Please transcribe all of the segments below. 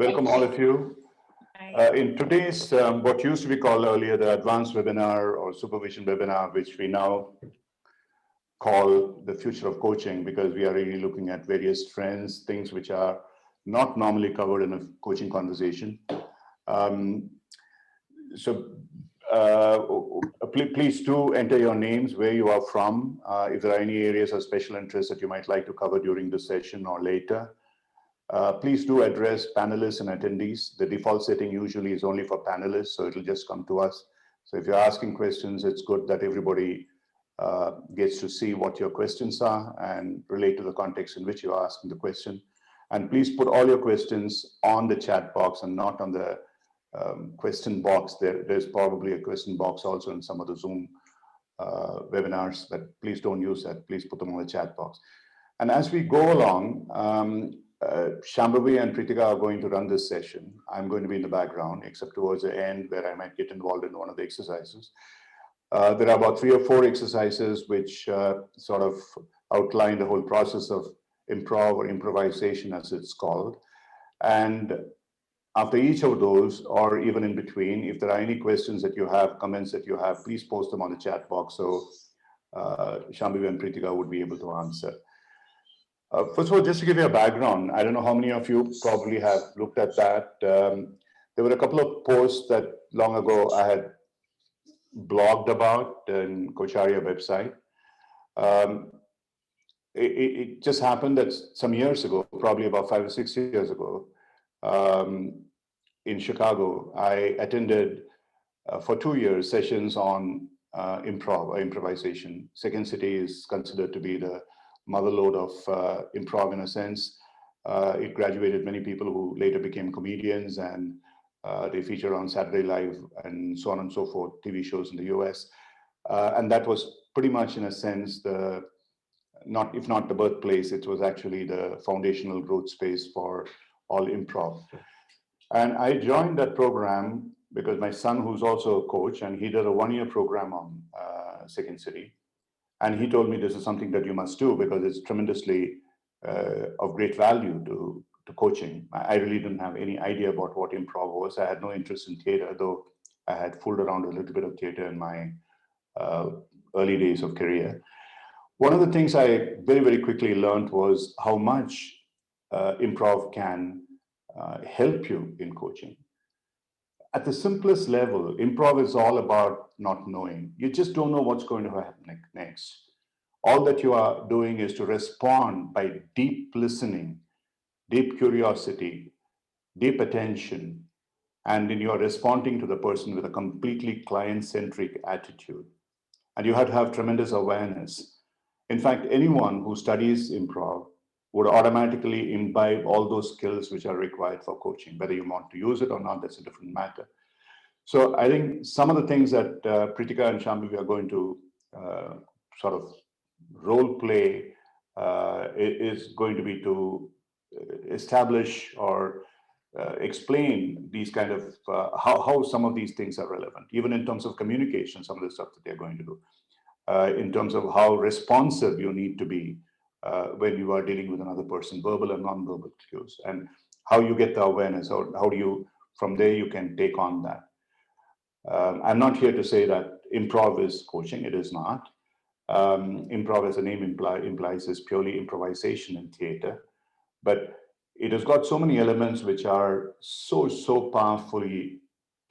Welcome all of you. In today's, what used to be called earlier the advanced webinar or supervision webinar, which we now call the future of coaching, because we are really looking at various trends, things which are not normally covered in a coaching conversation. Please do enter your names, where you are from, if there are any areas of special interest that you might like to cover during the session or later. Please do address panelists and attendees. The default setting usually is only for panelists, so it'll just come to us. So if you're asking questions, it's good that everybody gets to see what your questions are and relate to the context in which you're asking the question. And please put all your questions on the chat box and not on the question box. There's probably a question box also in some of the Zoom webinars, but please don't use that. Please put them on the chat box. And as we go along, Shambhavi and Pritika are going to run this session. I'm going to be in the background, except towards the end where I might get involved in one of the exercises. There are about 3 or 4 exercises which sort of outline the whole process of improv or improvisation, as it's called. And after each of those, or even in between, if there are any questions that you have, comments that you have, please post them on the chat box so Shambhavi and Pritika would be able to answer. First of all, just to give you a background, I don't know how many of you probably have looked at that. There were a couple of posts that long ago I had blogged about in Coacharia website. It just happened that some years ago, probably about 5 or 6 years ago, in Chicago, I attended for 2 years sessions on improv or improvisation. Second City is considered to be the motherlode of improv in a sense. It graduated many people who later became comedians, and they feature on Saturday Live and so on and so forth, TV shows in the US. And that was pretty much, in a sense, if not the birthplace, it was actually the foundational growth space for all improv. And I joined that program because my son, who's also a coach, and he did a 1-year program on Second City. And he told me this is something that you must do because it's tremendously of great value to coaching. I really didn't have any idea about what improv was. I had no interest in theater, though I had fooled around a little bit of theater in my early days of career. One of the things I very, very quickly learned was how much improv can help you in coaching. At the simplest level, improv is all about not knowing. You just don't know what's going to happen next. All that you are doing is to respond by deep listening, deep curiosity, deep attention, and then you are responding to the person with a completely client-centric attitude. And you have to have tremendous awareness. In fact, anyone who studies improv would automatically imbibe all those skills which are required for coaching. Whether you want to use it or not, that's a different matter. So I think some of the things that Pritika and Shambhavi are going to sort of role play is going to be to establish or explain these kind of how some of these things are relevant, even in terms of communication, some of the stuff that they're going to do, in terms of how responsive you need to be when you are dealing with another person, verbal and non-verbal cues, and how you get the awareness, or how do you, from there, you can take on that. I'm not here to say that improv is coaching. It is not. Improv, as the name implies, is purely improvisation in theater. But it has got so many elements which are so powerfully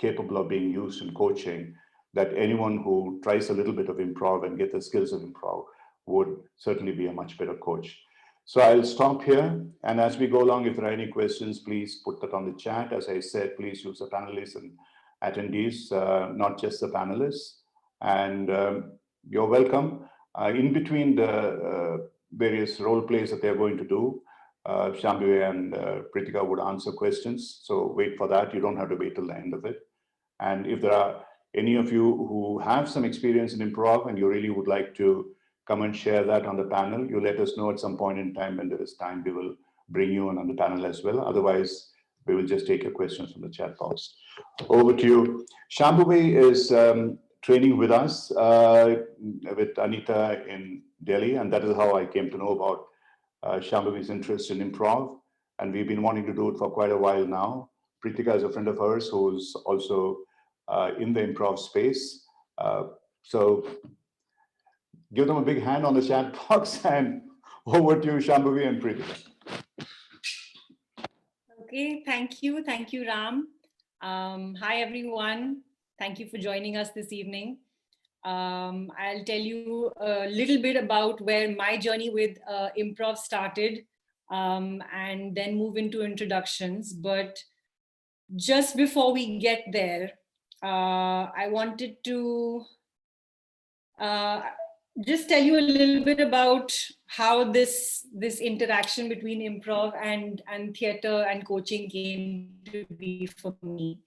capable of being used in coaching that anyone who tries a little bit of improv and get the skills of improv would certainly be a much better coach. So I'll stop here. And as we go along, if there are any questions, please put that on the chat. As I said, please use the panelists and attendees, not just the panelists. And you're welcome. In between the various role plays that they're going to do, Shambhavi and Pritika would answer questions. So wait for that. You don't have to wait till the end of it. And if there are any of you who have some experience in improv and you really would like to come and share that on the panel, you let us know at some point in time. When there is time, we will bring you on the panel as well. Otherwise, we will just take your questions from the chat box. Over to you. Shambhavi is training with us with Anita in Delhi, and that is how I came to know about Shambhavi's interest in improv. and we've been wanting to do it for quite a while now. Pritika is a friend of hers who's also in the improv space. So give them a big hand on the chat box, and over to you, Shambhavi and Pritika. Okay, thank you, Ram. Hi everyone, thank you for joining us this evening. I'll tell you a little bit about where my journey with improv started, and then move into introductions. But just before we get there, I wanted to just tell you a little bit about how this interaction between improv and theater and coaching came to be for me.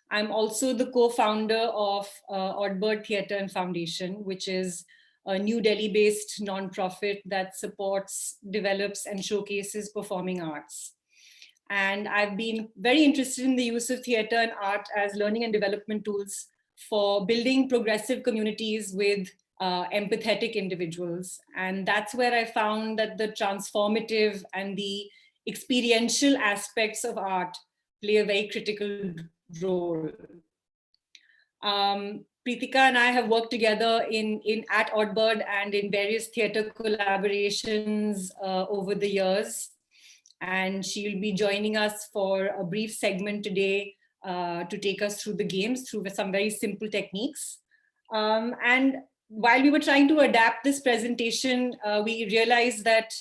I'm also the co-founder of Oddbird Theatre and Foundation, which is a New Delhi-based nonprofit that supports, develops, and showcases performing arts. And I've been very interested in the use of theatre and art as learning and development tools for building progressive communities with empathetic individuals. And that's where I found that the transformative and the experiential aspects of art play a very critical role. Pritika and I have worked together at Oddbird and in various theatre collaborations over the years. And she'll be joining us for a brief segment today to take us through the games, through some very simple techniques. And while we were trying to adapt this presentation, we realized that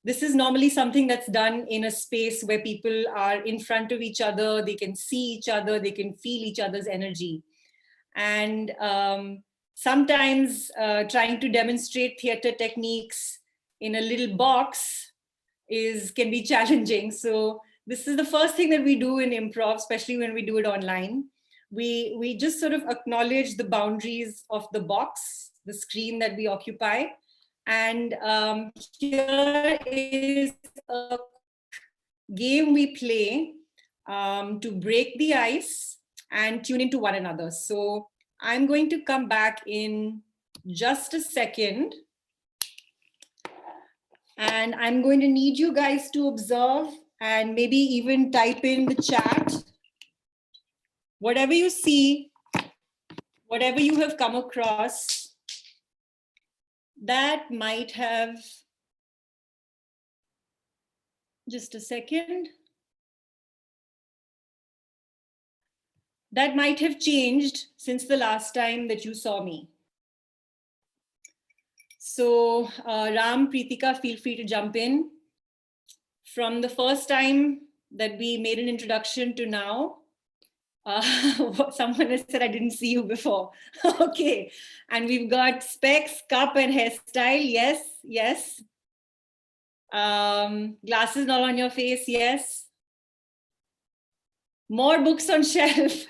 this is normally something that's done in a space where people are in front of each other, they can see each other, they can feel each other's energy. And sometimes trying to demonstrate theater techniques in a little box can be challenging. So this is the first thing that we do in improv, especially when we do it online. We just sort of acknowledge the boundaries of the box, the screen that we occupy. And here is a game we play to break the ice and tune into one another. So I'm going to come back in just a second. And I'm going to need you guys to observe and maybe even type in the chat. Whatever you see, whatever you have come across, that might have, just a second. That might have changed since the last time that you saw me. So Ram, Pritika, feel free to jump in. From the first time that we made an introduction to now, someone has said I didn't see you before. Okay, and we've got specs, cup, and hairstyle. Yes, yes. Glasses not on your face. Yes. More books on shelf.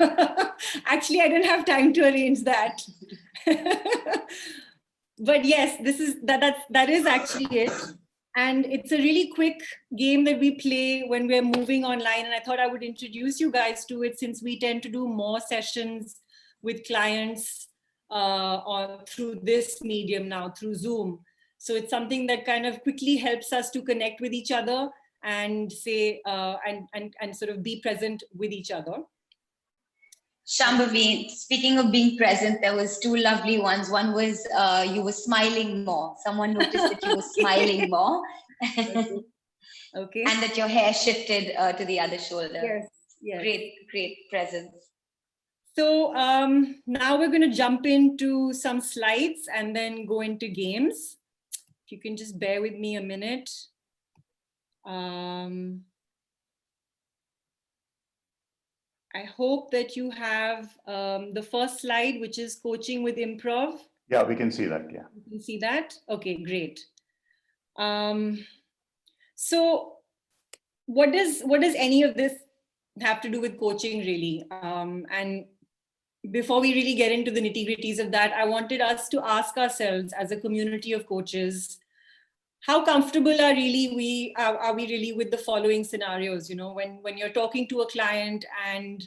Actually, I didn't have time to arrange that. But yes, that is actually it. And it's a really quick game that we play when we're moving online. And I thought I would introduce you guys to it, since we tend to do more sessions with clients through this medium now, through Zoom. So it's something that kind of quickly helps us to connect with each other and say, and sort of be present with each other. Shambhavi, speaking of being present, there was two lovely ones. One was you were smiling more. Someone noticed that you were smiling more. Okay. And that your hair shifted to the other shoulder. Yes, yes. Great, great presence. So now we're going to jump into some slides and then go into games. If you can just bear with me a minute. I hope that you have the first slide, which is coaching with improv. Yeah, we can see that. Yeah. You can see that? Okay, great. So what does any of this have to do with coaching, really? And before we really get into the nitty-gritties of that, I wanted us to ask ourselves as a community of coaches, how comfortable are we really with the following scenarios? You know, when you're talking to a client and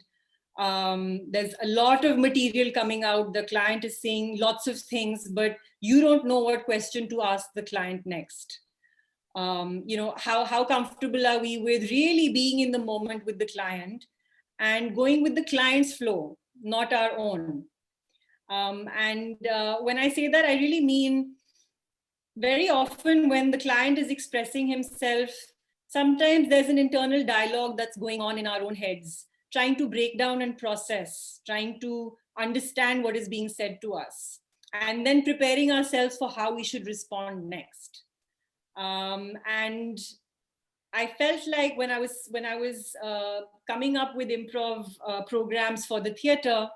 there's a lot of material coming out, the client is saying lots of things, but you don't know what question to ask the client next. How comfortable are we with really being in the moment with the client and going with the client's flow, not our own. When I say that, I really mean very often when the client is expressing himself, sometimes there's an internal dialogue that's going on in our own heads, trying to break down and process, trying to understand what is being said to us, and then preparing ourselves for how we should respond next. And I felt like when I was coming up with improv programs for the theater,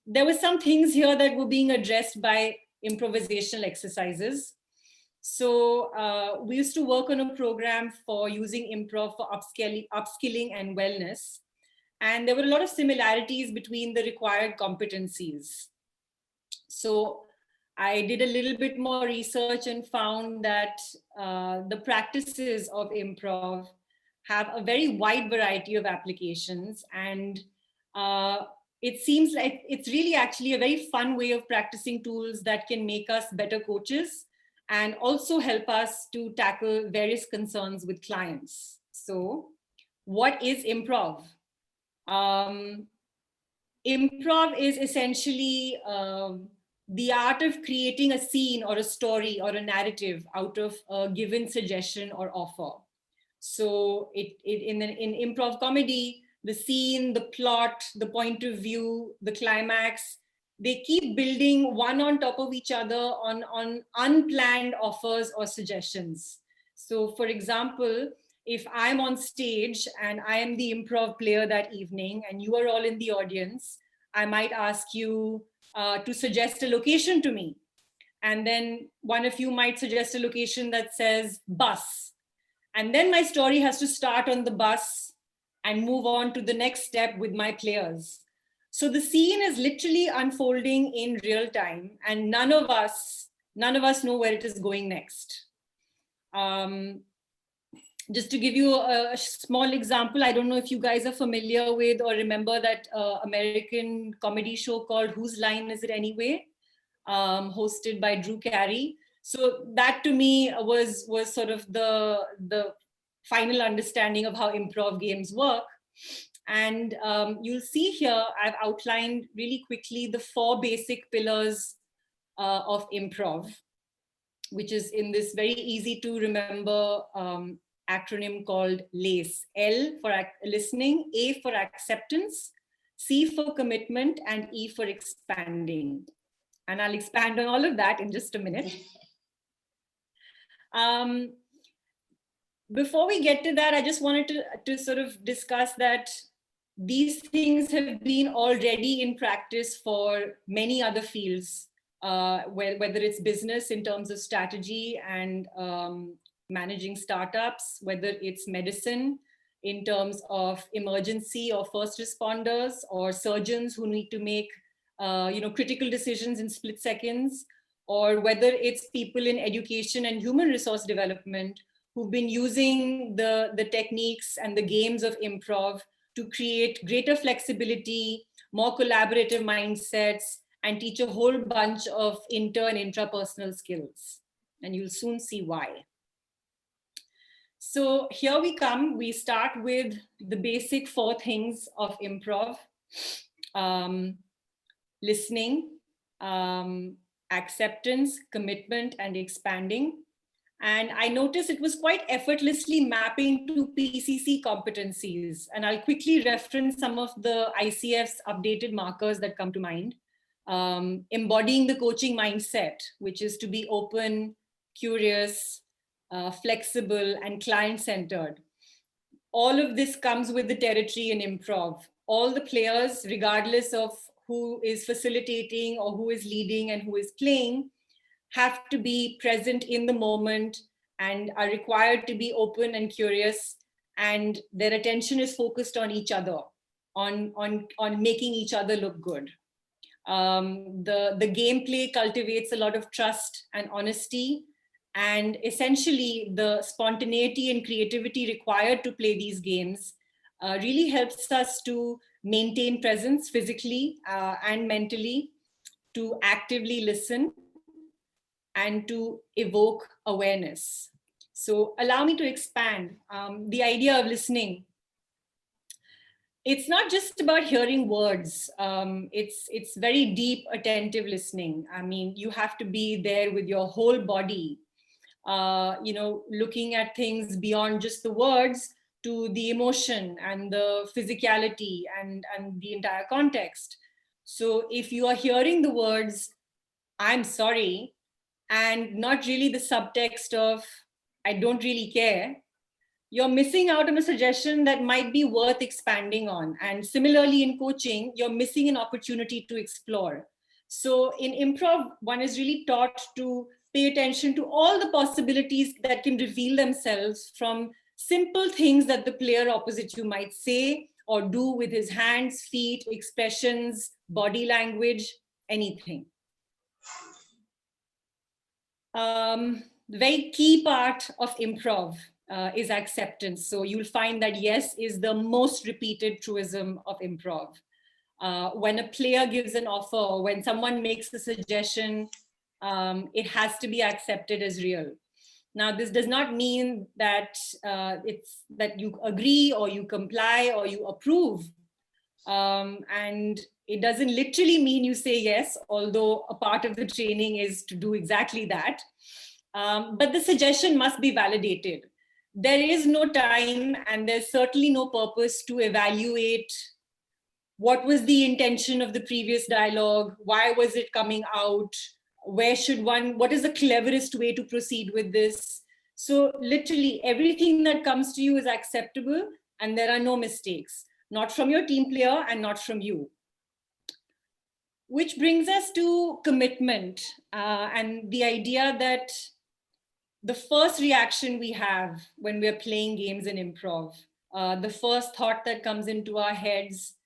there were some things here that were being addressed by improvisational exercises. So we used to work on a program for using improv for upskilling and wellness. And there were a lot of similarities between the required competencies. So I did a little bit more research and found that the practices of improv have a very wide variety of applications. And it seems like it's really actually a very fun way of practicing tools that can make us better coaches and also help us to tackle various concerns with clients. So what is improv? Improv is essentially the art of creating a scene or a story or a narrative out of a given suggestion or offer. So in improv comedy, the scene, the plot, the point of view, the climax, they keep building one on top of each other on unplanned offers or suggestions. So for example, if I'm on stage and I am the improv player that evening and you are all in the audience, I might ask you to suggest a location to me. And then one of you might suggest a location that says bus. And then my story has to start on the bus and move on to the next step with my players. So the scene is literally unfolding in real time and none of us know where it is going next. Just to give you a small example, I don't know if you guys are familiar with or remember that American comedy show called Whose Line Is It Anyway? Hosted by Drew Carey. So that to me was sort of the final understanding of how improv games work. And you'll see here, I've outlined really quickly the 4 basic pillars of improv, which is in this very easy to remember acronym called LACE. L for listening, A for acceptance, C for commitment, and E for expanding. And I'll expand on all of that in just a minute. Before we get to that, I just wanted to sort of discuss that these things have been already in practice for many other fields, whether it's business in terms of strategy and managing startups, whether it's medicine in terms of emergency or first responders, or surgeons who need to make critical decisions in split seconds, or whether it's people in education and human resource development who've been using the techniques and the games of improv to create greater flexibility, more collaborative mindsets, and teach a whole bunch of inter and intrapersonal skills. And you'll soon see why. So here we come. We start with the basic 4 things of improv. Listening, acceptance, commitment, and expanding. And I noticed it was quite effortlessly mapping to PCC competencies. And I'll quickly reference some of the ICF's updated markers that come to mind. Embodying the coaching mindset, which is to be open, curious, flexible, and client-centered. All of this comes with the territory in improv. All the players, regardless of who is facilitating or who is leading and who is playing, have to be present in the moment and are required to be open and curious, and their attention is focused on each other, on making each other look good. The gameplay cultivates a lot of trust and honesty, and essentially the spontaneity and creativity required to play these games really helps us to maintain presence physically and mentally, to actively listen, and to evoke awareness. So allow me to expand the idea of listening. It's not just about hearing words. It's very deep, attentive listening. I mean, you have to be there with your whole body, looking at things beyond just the words to the emotion and the physicality and the entire context. So if you are hearing the words, "I'm sorry," and not really the subtext of "I don't really care," you're missing out on a suggestion that might be worth expanding on. And similarly in coaching, you're missing an opportunity to explore. So in improv, one is really taught to pay attention to all the possibilities that can reveal themselves from simple things that the player opposite you might say or do with his hands, feet, expressions, body language, anything. The very key part of improv is acceptance. So you'll find that yes is the most repeated truism of improv. When a player gives an offer, when someone makes a suggestion, it has to be accepted as real. Now, this does not mean that it's that you agree or you comply or you approve. And it doesn't literally mean you say yes, although a part of the training is to do exactly that. But the suggestion must be validated. There is no time and there's certainly no purpose to evaluate what was the intention of the previous dialogue, why was it coming out, what is the cleverest way to proceed with this. So literally everything that comes to you is acceptable and there are no mistakes, not from your team player and not from you. Which brings us to commitment and the idea that the first reaction we have when we're playing games in improv, the first thought that comes into our heads,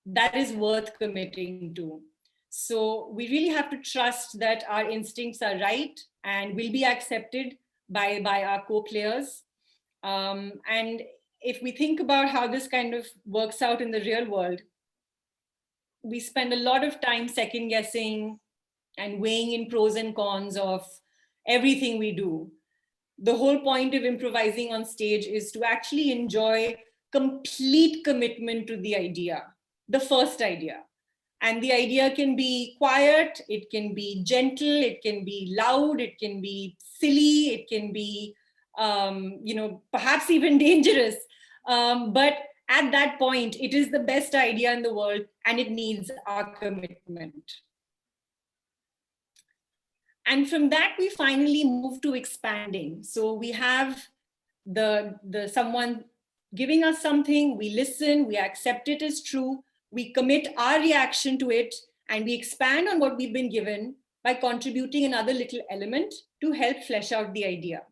that is worth committing to. So we really have to trust that our instincts are right and will be accepted by our co-players. And if we think about how this kind of works out in the real world, we spend a lot of time second guessing and weighing in pros and cons of everything we do. The whole point of improvising on stage is to actually enjoy complete commitment to the idea, the first idea. And the idea can be quiet, it can be gentle, it can be loud, it can be silly, it can be, perhaps even dangerous. But at that point, it is the best idea in the world and it needs our commitment. And from that, we finally move to expanding. So we have the someone giving us something, we listen, we accept it as true, we commit our reaction to it, and we expand on what we've been given by contributing another little element to help flesh out the idea.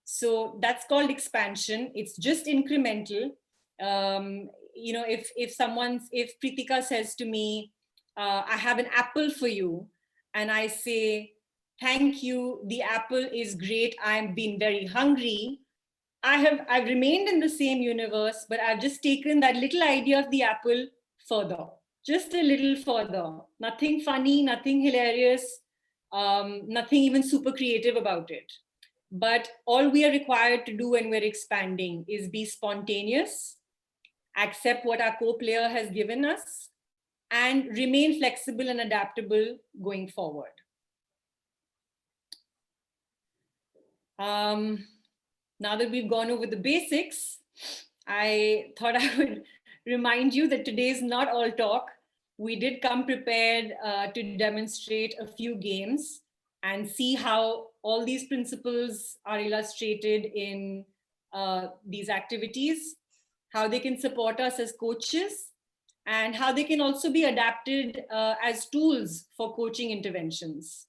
So that's called expansion. It's just incremental. If Pritika says to me, I have an apple for you, and I say, thank you, the apple is great, I've been very hungry. I've remained in the same universe, but I've just taken that little idea of the apple further, just a little further. Nothing funny, nothing hilarious, nothing even super creative about it. But all we are required to do when we're expanding is be spontaneous, accept what our co-player has given us, and remain flexible and adaptable going forward. Now that we've gone over the basics, I thought I would remind you that today is not all talk. We did come prepared to demonstrate a few games and see how all these principles are illustrated in these activities, how they can support us as coaches, and how they can also be adapted as tools for coaching interventions.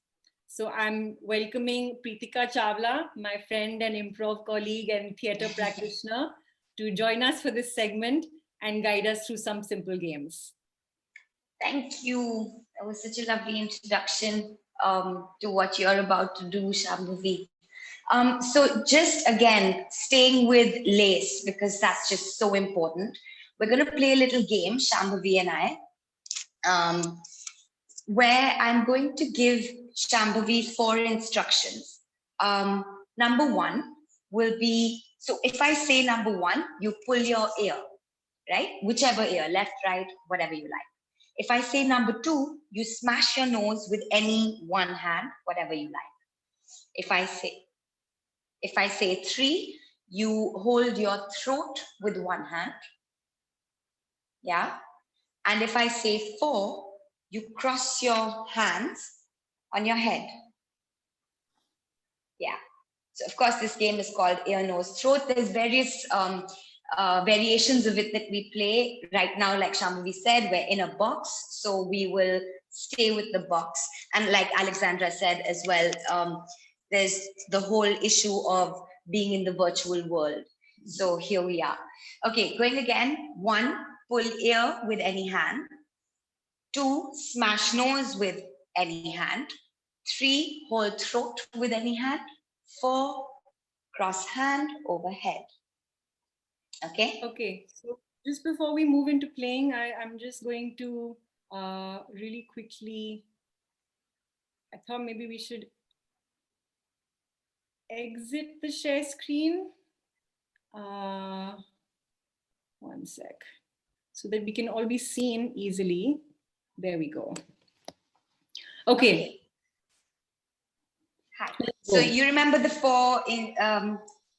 So I'm welcoming Pritika Chawla, my friend and improv colleague and theater practitioner, to join us for this segment and guide us through some simple games. Thank you. That was such a lovely introduction to what you're about to do, Shambhavi. So just again, staying with lace, because that's just so important. We're going to play a little game, Shambhavi and I, where I'm going to give Shambhavi 4 instructions. Number 1, will be, so if I say number 1, you pull your ear, right? Whichever ear, left, right, whatever you like. If I say number 2, you smash your nose with any one hand, whatever you like. If I say 3, you hold your throat with one hand. Yeah. And if I say 4, you cross your hands on your head. Yeah. So of course, this game is called ear, nose, throat. There's various variations of it that we play right now. Like Shambhavi said, we're in a box, so we will stay with the box. And like Alexandra said as well, there's the whole issue of being in the virtual world. So here we are. Okay, going again. 1, pull ear with any hand. 2, smash nose with any hand. 3, hold throat with any hand. 4, cross hand overhead. Okay. Okay. So just before we move into playing, I'm just going to really quickly, I thought maybe we should exit the share screen. One sec. So that we can all be seen easily. There we go. Okay. Hi. So you remember the 4 in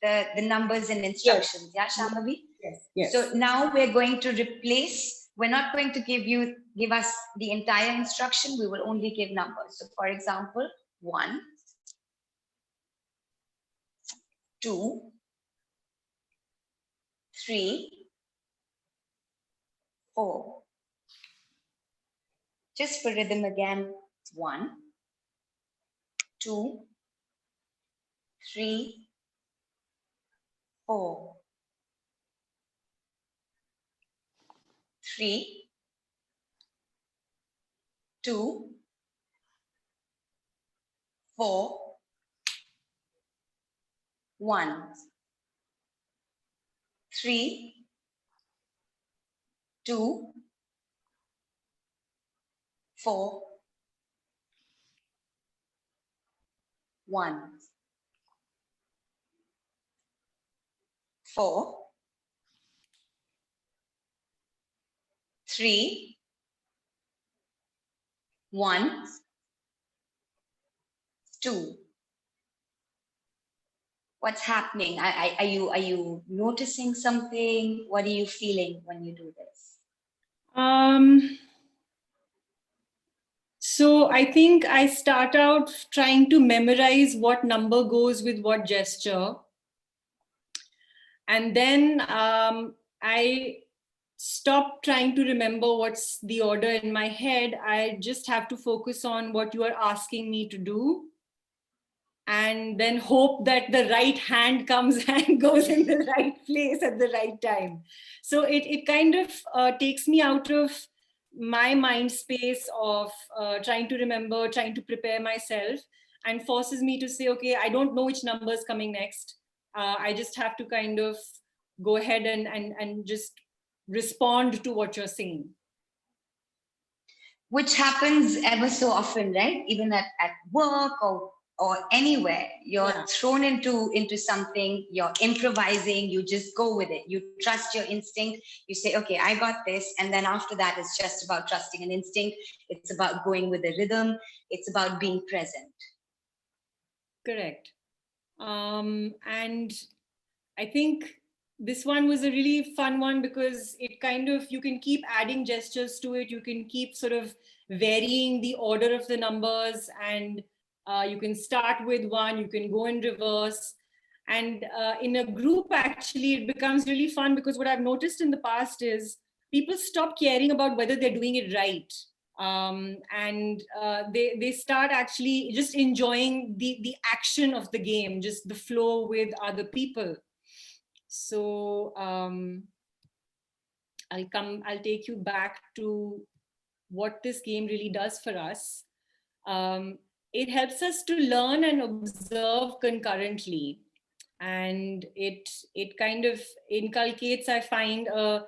the numbers and instructions, yes. Yeah, Shambhavi? Yes. Yes. So now we're going to replace, we're not going to give us the entire instruction, we will only give numbers. So for example, 1, 2, 3, 4. Just for rhythm again, 1, 2, 3, 4. 3, 2, 4, 1. 3, 2, 4, 1. 4, 3, 1, 2. What's happening? Are you noticing something? What are you feeling when you do this? So I think I start out trying to memorize what number goes with what gesture. And then I stop trying to remember what's the order in my head. I just have to focus on what you are asking me to do. And then hope that the right hand comes and goes in the right place at the right time. So it kind of takes me out of my mind space of trying to remember, trying to prepare myself, and forces me to say, okay, I don't know which number is coming next. I just have to kind of go ahead and just respond to what you're saying. Which happens ever so often, right? Even at work or anywhere, you're thrown into something, you're improvising, you just go with it. You trust your instinct. You say, okay, I got this. And then after that, it's just about trusting an instinct. It's about going with the rhythm. It's about being present. Correct. And I think this one was a really fun one because it kind of, you can keep adding gestures to it. You can keep sort of varying the order of the numbers, and you can start with 1, you can go in reverse. And in a group, actually, it becomes really fun because what I've noticed in the past is people stop caring about whether they're doing it right. And they start actually just enjoying the action of the game, just the flow with other people. So I'll take you back to what this game really does for us. It helps us to learn and observe concurrently. And it kind of inculcates, I find, a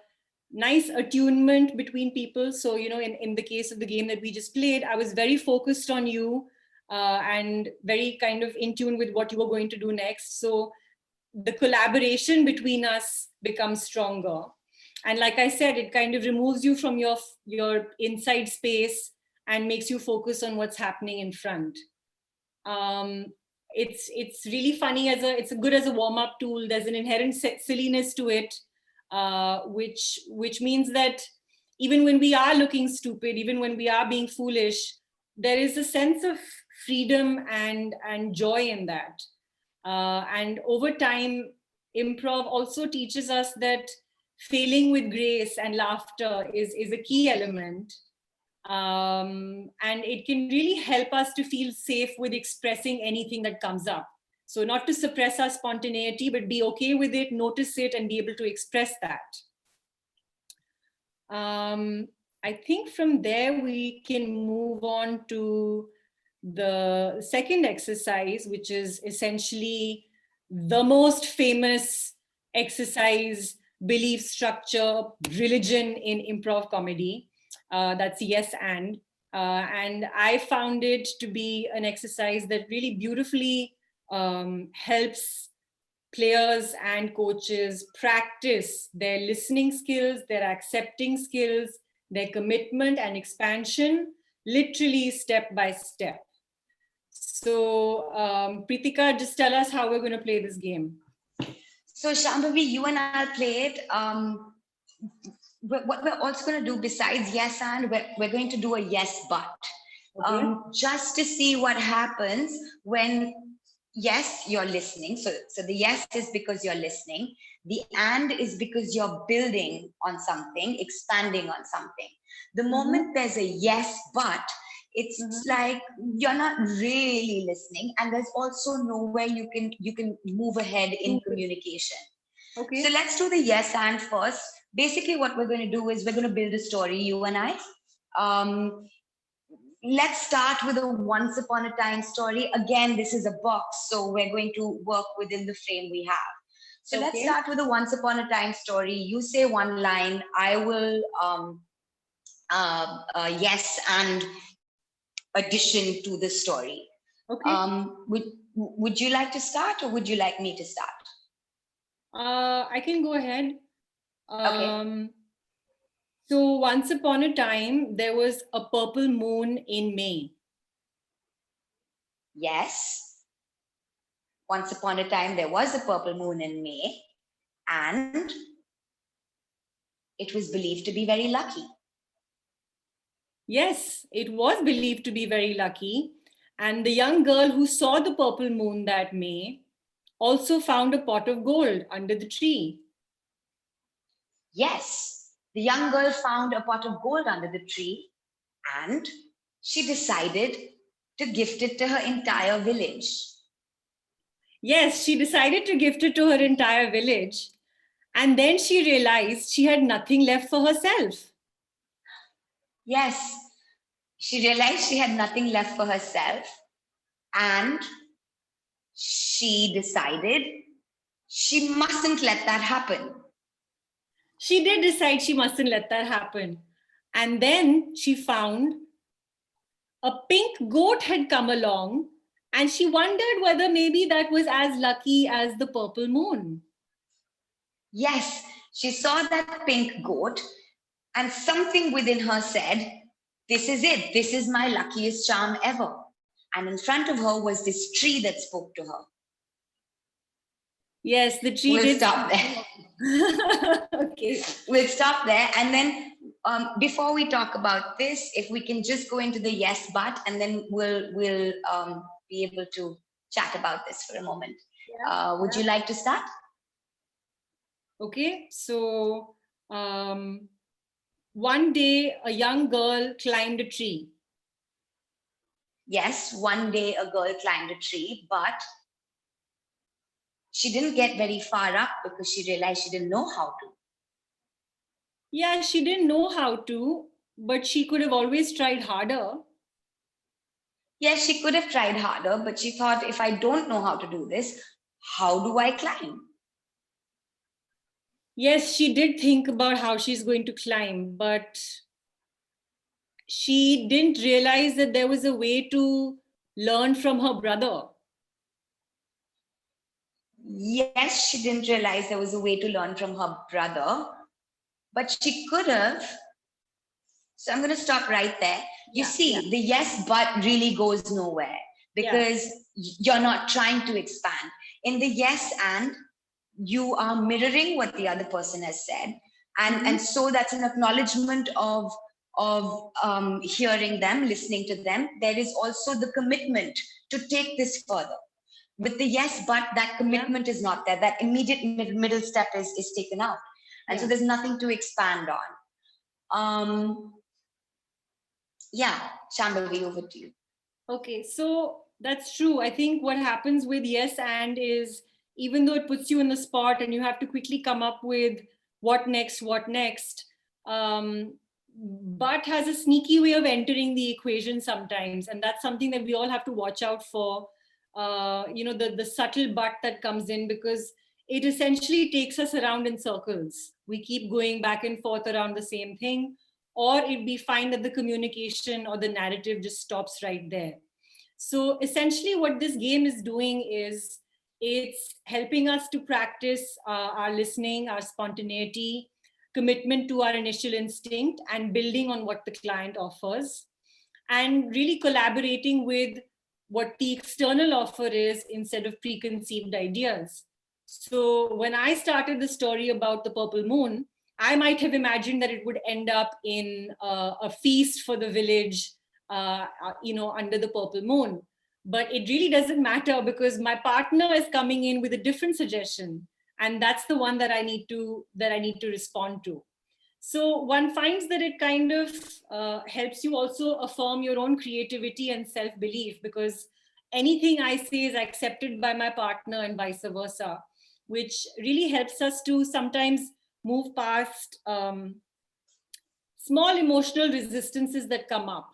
nice attunement between people. So, you know, in the case of the game that we just played, I was very focused on you and very kind of in tune with what you were going to do next. So the collaboration between us becomes stronger. And like I said, it kind of removes you from your inside space and makes you focus on what's happening in front. It's really funny it's good as a warm-up tool. There's an inherent silliness to it, which means that even when we are looking stupid, even when we are being foolish, there is a sense of freedom and joy in that. And over time, improv also teaches us that failing with grace and laughter is a key element. And it can really help us to feel safe with expressing anything that comes up. So not to suppress our spontaneity, but be okay with it, notice it, and be able to express that. I think from there we can move on to the second exercise, which is essentially the most famous exercise, belief structure, religion in improv comedy. That's yes and. And I found it to be an exercise that really beautifully helps players and coaches practice their listening skills, their accepting skills, their commitment and expansion, literally step by step. So Pritika, just tell us how we're going to play this game. So Shambhavi, you and I'll play it. What we're also going to do besides yes and, we're going to do a yes but. Okay. Just to see what happens when yes, you're listening. So the yes is because you're listening. The and is because you're building on something, expanding on something. The moment there's a yes, but it's like you're not really listening, and there's also nowhere you can move ahead in communication. Okay. So let's do the yes and first. Basically, what we're going to do is we're going to build a story, you and I. Let's start with a once upon a time story. Again, this is a box, so we're going to work within the frame we have. So let's start with a once upon a time story. You say one line, I will yes and addition to the story. Okay. Would you like to start, or would you like me to start? I can go ahead. Okay. So once upon a time, there was a purple moon in May. Yes. Once upon a time, there was a purple moon in May, and it was believed to be very lucky. Yes, it was believed to be very lucky. And the young girl who saw the purple moon that May also found a pot of gold under the tree. Yes, the young girl found a pot of gold under the tree, and she decided to gift it to her entire village. Yes, she decided to gift it to her entire village. And then she realized she had nothing left for herself. Yes, she realized she had nothing left for herself, and she decided she mustn't let that happen. She did decide she mustn't let that happen. And then she found a pink goat had come along, and she wondered whether maybe that was as lucky as the purple moon. Yes, she saw that pink goat, and something within her said, this is it. This is my luckiest charm ever. And in front of her was this tree that spoke to her. Yes, the tree We'll stop there. Okay. We'll stop there. And then before we talk about this, if we can just go into the yes, but, and then we'll be able to chat about this for a moment. Would you like to start? Okay, so one day a young girl climbed a tree. Yes, one day a girl climbed a tree, but she didn't get very far up because she realized she didn't know how to. Yeah, she didn't know how to, but she could have always tried harder. Yes, she could have tried harder, but she thought, if I don't know how to do this, how do I climb? Yes, she did think about how she's going to climb, but she didn't realize that there was a way to learn from her brother. yes, she didn't realize there was a way to learn from her brother, but she could have. So I'm going to stop right there. You see, the yes, but really goes nowhere because you're not trying to expand. In the yes, and you are mirroring what the other person has said. And so that's an acknowledgement of hearing them, listening to them. There is also the commitment to take this further. With the yes, but that commitment is not there. That immediate middle step is taken out. And so there's nothing to expand on. Yeah, Shambhavi, over to you. Okay, so that's true. I think what happens with yes and is, even though it puts you in the spot and you have to quickly come up with what next, but has a sneaky way of entering the equation sometimes. And that's something that we all have to watch out for, the subtle but that comes in, because it essentially takes us around in circles. We keep going back and forth around the same thing, or we find that the communication or the narrative just stops right there. So essentially what this game is doing is it's helping us to practice our listening, our spontaneity, commitment to our initial instinct, and building on what the client offers, and really collaborating with what the external offer is instead of preconceived ideas. So when I started the story about the purple moon, I might have imagined that it would end up in a feast for the village, under the purple moon. But it really doesn't matter, because my partner is coming in with a different suggestion, and that's the one that I need to respond to. So one finds that it kind of helps you also affirm your own creativity and self-belief, because anything I say is accepted by my partner and vice versa, which really helps us to sometimes move past small emotional resistances that come up.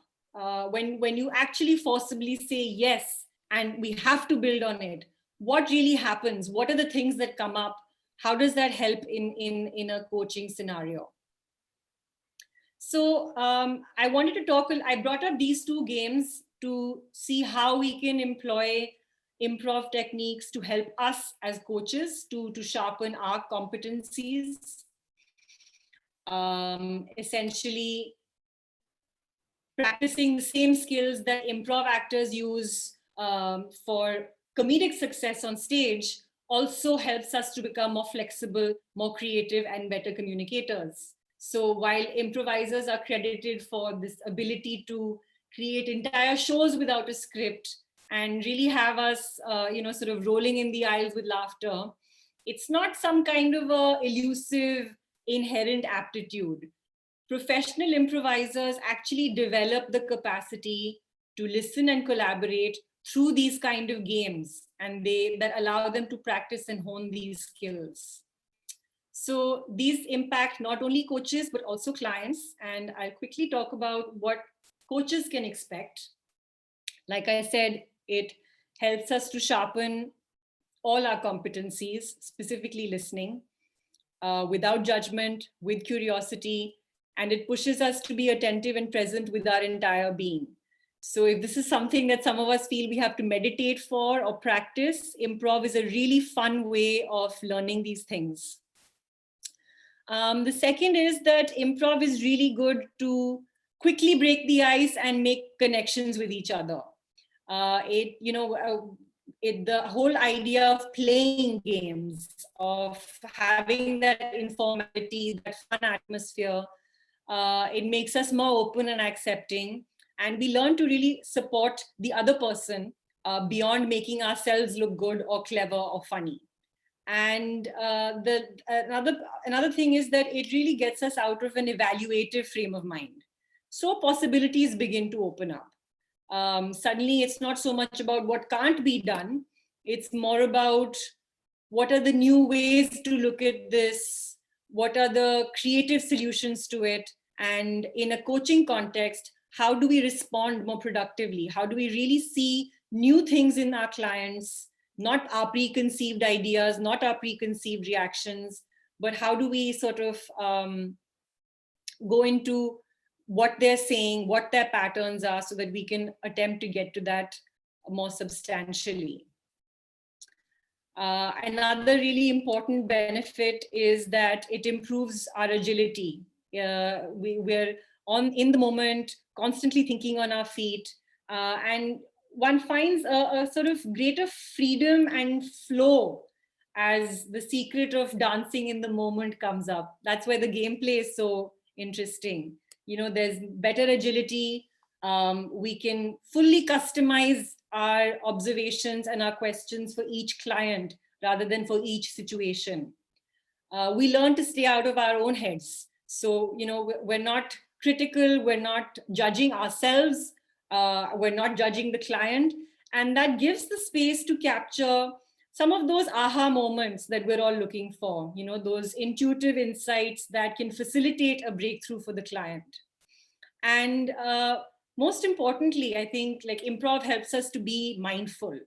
When you actually forcibly say yes, and we have to build on it, what really happens? What are the things that come up? How does that help in a coaching scenario? So I wanted to I brought up these two games to see how we can employ improv techniques to help us as coaches to sharpen our competencies. Essentially practicing the same skills that improv actors use for comedic success on stage also helps us to become more flexible, more creative, and better communicators. So while improvisers are credited for this ability to create entire shows without a script and really have us, sort of rolling in the aisles with laughter, it's not some kind of a elusive inherent aptitude. Professional improvisers actually develop the capacity to listen and collaborate through these kind of games, and that allow them to practice and hone these skills. So these impact not only coaches, but also clients. And I'll quickly talk about what coaches can expect. Like I said, it helps us to sharpen all our competencies, specifically listening, without judgment, with curiosity, and it pushes us to be attentive and present with our entire being. So if this is something that some of us feel we have to meditate for or practice, improv is a really fun way of learning these things. The second is that improv is really good to quickly break the ice and make connections with each other. The whole idea of playing games, of having that informality, that fun atmosphere, it makes us more open and accepting, and we learn to really support the other person beyond making ourselves look good or clever or funny. And another thing is that it really gets us out of an evaluative frame of mind. So possibilities begin to open up. Suddenly it's not so much about what can't be done. It's more about what are the new ways to look at this? What are the creative solutions to it? And in a coaching context, how do we respond more productively? How do we really see new things in our clients? Not our preconceived ideas, not our preconceived reactions, but how do we sort of go into what they're saying, what their patterns are, so that we can attempt to get to that more substantially. Another really important benefit is that it improves our agility. We're in the moment, constantly thinking on our feet, and one finds a sort of greater freedom and flow as the secret of dancing in the moment comes up. That's why the gameplay is so interesting. There's better agility. We can fully customize our observations and our questions for each client rather than for each situation. We learn to stay out of our own heads. So, we're not critical, we're not judging ourselves, we're not judging the client. And that gives the space to capture some of those aha moments that we're all looking for, those intuitive insights that can facilitate a breakthrough for the client. And most importantly, I think like improv helps us to be mindful.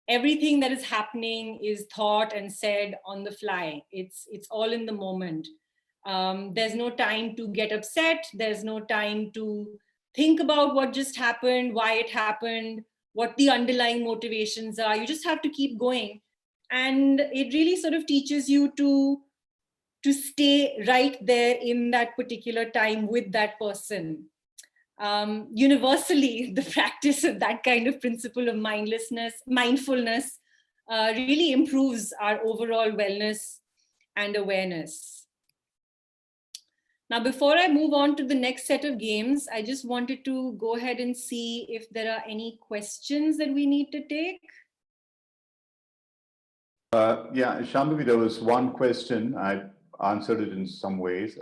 Everything that is happening is thought and said on the fly. It's all in the moment. There's no time to get upset. There's no time to think about what just happened, why it happened, what the underlying motivations are. You just have to keep going. And it really sort of teaches you to stay right there in that particular time with that person. Universally, the practice of that kind of principle of mindfulness really improves our overall wellness and awareness. Now, before I move on to the next set of games, I just wanted to go ahead and see if there are any questions that we need to take. Yeah, Shambhavi, there was one question. I answered it in some ways.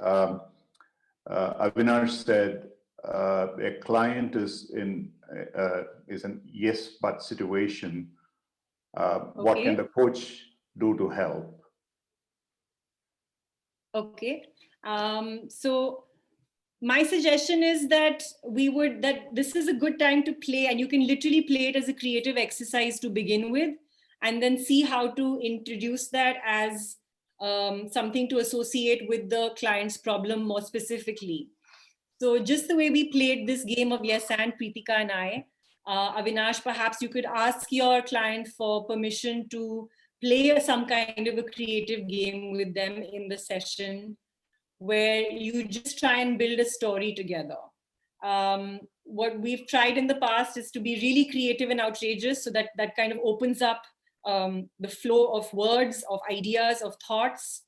Avinash said, a client is in an yes but situation. What can the coach do to help? Okay. So my suggestion is that this is a good time to play, and you can literally play it as a creative exercise to begin with, and then see how to introduce that as something to associate with the client's problem more specifically. So just the way we played this game of Yes and, Preetika and I, Avinash, perhaps you could ask your client for permission to play some kind of a creative game with them in the session where you just try and build a story together. What we've tried in the past is to be really creative and outrageous, so that kind of opens up the flow of words, of ideas, of thoughts.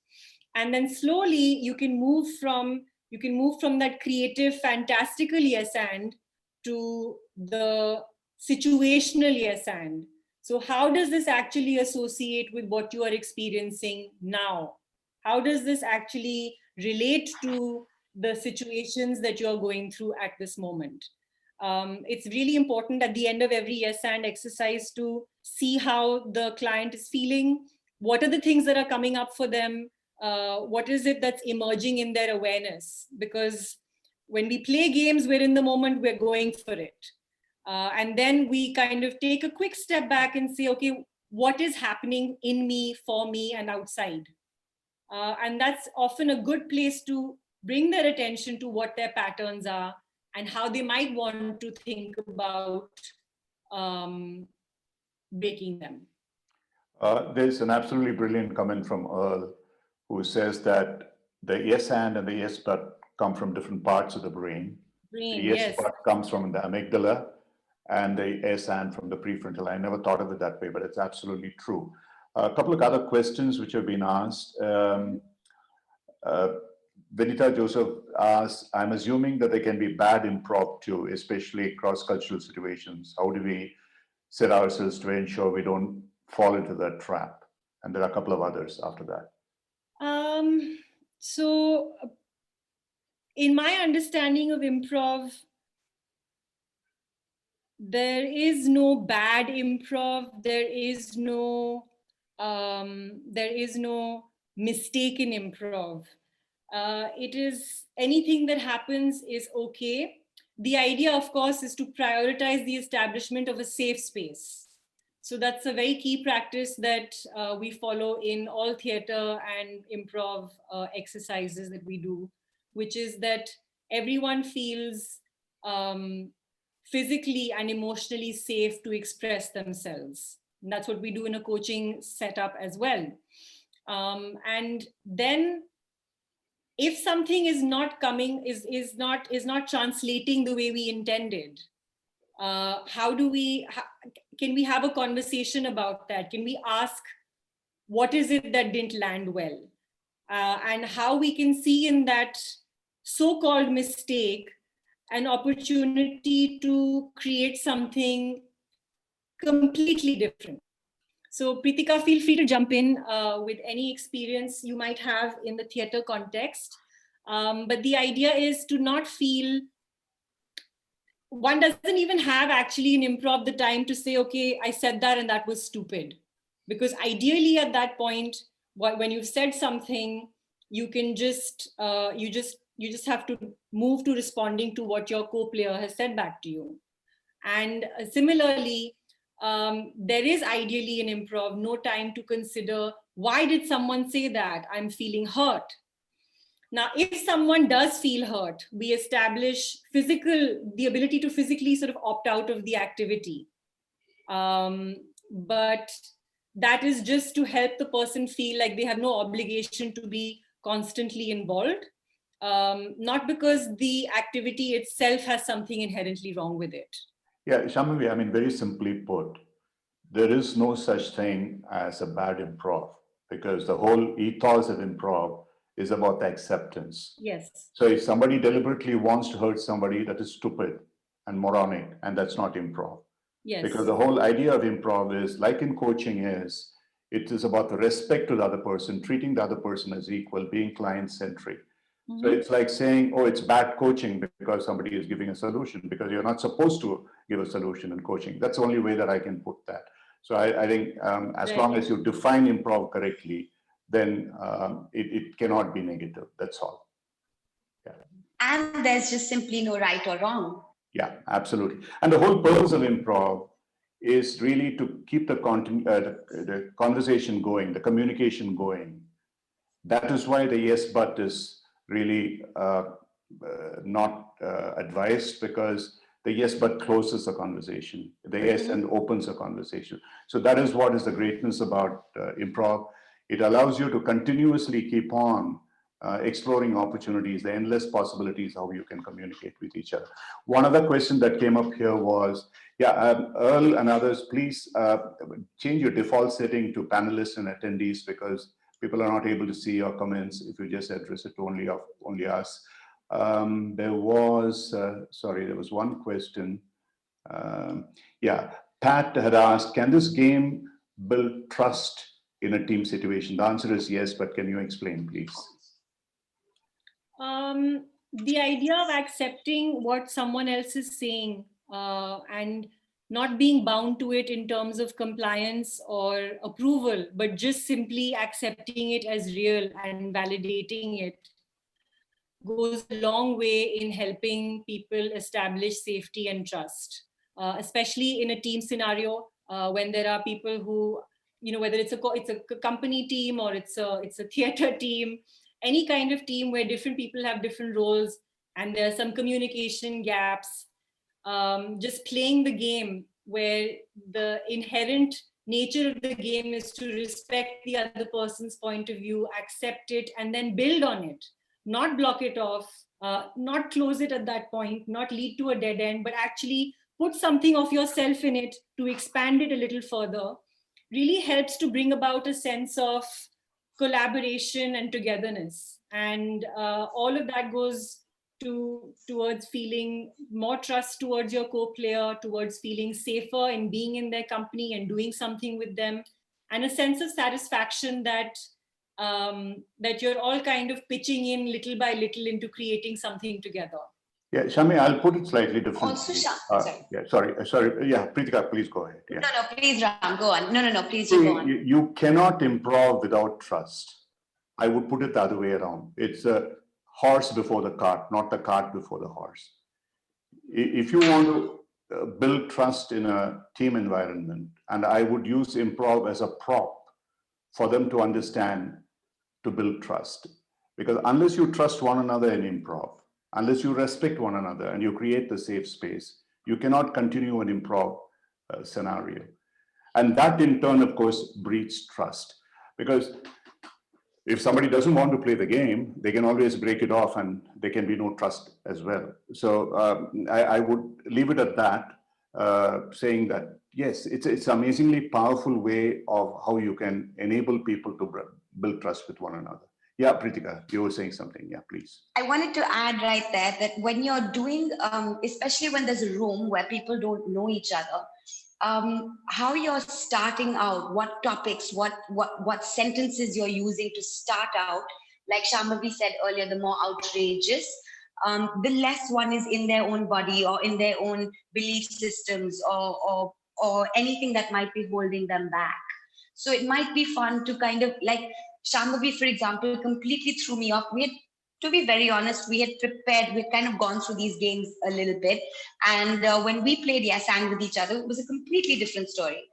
And then slowly you can move from that creative, fantastical yes and to the situational yes and. So how does this actually associate with what you are experiencing now? How does this actually relate to the situations that you're going through at this moment? It's really important at the end of every yes and exercise to see how the client is feeling. What are the things that are coming up for them? What is it that's emerging in their awareness? Because when we play games, we're in the moment, we're going for it. And then we kind of take a quick step back and say, okay, what is happening in me, for me, and outside? And that's often a good place to bring their attention to what their patterns are and how they might want to think about breaking them. There's an absolutely brilliant comment from Earl, who says that the yes and the yes but come from different parts of the brain. The yes but comes from the amygdala and the yes and from the prefrontal. I never thought of it that way, but it's absolutely true. A couple of other questions which have been asked. Vinita Joseph asks, I'm assuming that there can be bad improv too, especially cross-cultural situations. How do we set ourselves to ensure we don't fall into that trap? And there are a couple of others after that. So in my understanding of improv, there is no bad improv. There is no mistake in improv. It is anything that happens is okay. The idea, of course, is to prioritize the establishment of a safe space. So that's a very key practice that we follow in all theater and improv exercises that we do, which is that everyone feels physically and emotionally safe to express themselves. And that's what we do in a coaching setup as well. And then if something is not coming, is not translating the way we intended, can we have a conversation about that? Can we ask, what is it that didn't land well? And how we can see in that so-called mistake an opportunity to create something completely different. So Pritika, feel free to jump in with any experience you might have in the theater context. But the idea is to not feel, one doesn't even have actually in improv the time to say, okay, I said that and that was stupid. Because ideally at that point, when you've said something, you can you just have to move to responding to what your co-player has said back to you. And similarly, there is ideally in improv no time to consider, why did someone say that? I'm feeling hurt. Now, if someone does feel hurt, we establish the ability to physically sort of opt out of the activity. But that is just to help the person feel like they have no obligation to be constantly involved, not because the activity itself has something inherently wrong with it. Yeah, Shambhavi, I mean, very simply put, there is no such thing as a bad improv, because the whole ethos of improv is about the acceptance. Yes. So if somebody deliberately wants to hurt somebody, that is stupid and moronic, and that's not improv. Yes. Because the whole idea of improv is, like in coaching it is about the respect to the other person, treating the other person as equal, being client-centric. So it's like saying, oh, it's bad coaching because somebody is giving a solution, because you're not supposed to give a solution in coaching. That's the only way that I can put that. So I think as long as you define improv correctly, then it cannot be negative. That's all. Yeah. And there's just simply no right or wrong. Yeah, absolutely. And the whole purpose of improv is really to keep the conversation going, the communication going. That is why the yes but is really not advised, because the yes but closes the conversation. The yes and opens the conversation. So that is what is the greatness about improv. It allows you to continuously keep on exploring opportunities, the endless possibilities, how you can communicate with each other. One other question that came up here was, Earl and others, please change your default setting to panelists and attendees, because people are not able to see your comments if you just address it to only us. There was one question. Pat had asked, can this game build trust in a team situation? The answer is yes, but can you explain, please? The idea of accepting what someone else is saying and not being bound to it in terms of compliance or approval, but just simply accepting it as real and validating it goes a long way in helping people establish safety and trust, especially in a team scenario when there are people who, whether it's a company team or it's a theater team, any kind of team where different people have different roles and there are some communication gaps. Just playing the game where the inherent nature of the game is to respect the other person's point of view, accept it, and then build on it, not block it off, not close it at that point, not lead to a dead end, but actually put something of yourself in it to expand it a little further, really helps to bring about a sense of collaboration and togetherness. And all of that goes towards feeling more trust towards your co-player, towards feeling safer in being in their company and doing something with them, and a sense of satisfaction that that you're all kind of pitching in little by little into creating something together. Yeah, Shami, I'll put it slightly differently. Also, sorry. Yeah, Pritika, please go ahead. Yeah. No, please, Ram, go on. No, please, you go on. You cannot improv without trust. I would put it the other way around. It's a horse before the cart, not the cart before the horse. If you want to build trust in a team environment, and I would use improv as a prop for them to understand, to build trust. Because unless you trust one another in improv, unless you respect one another and you create the safe space, you cannot continue an improv scenario. And that in turn, of course, breeds trust. Because if somebody doesn't want to play the game, they can always break it off and there can be no trust as well. So I would leave it at that, saying that, yes, it's an amazingly powerful way of how you can enable people to build trust with one another. Yeah, Pritika, you were saying something. Yeah, please. I wanted to add right there that when you're doing, especially when there's a room where people don't know each other, how you're starting out, what topics, what sentences you're using to start out. Like Shambhavi said earlier, the more outrageous, the less one is in their own body or in their own belief systems or anything that might be holding them back. So it might be fun to kind of, like Shambhavi, for example, completely threw me off. To be very honest, we had prepared, we'd kind of gone through these games a little bit. And when we played Yes and with each other, it was a completely different story.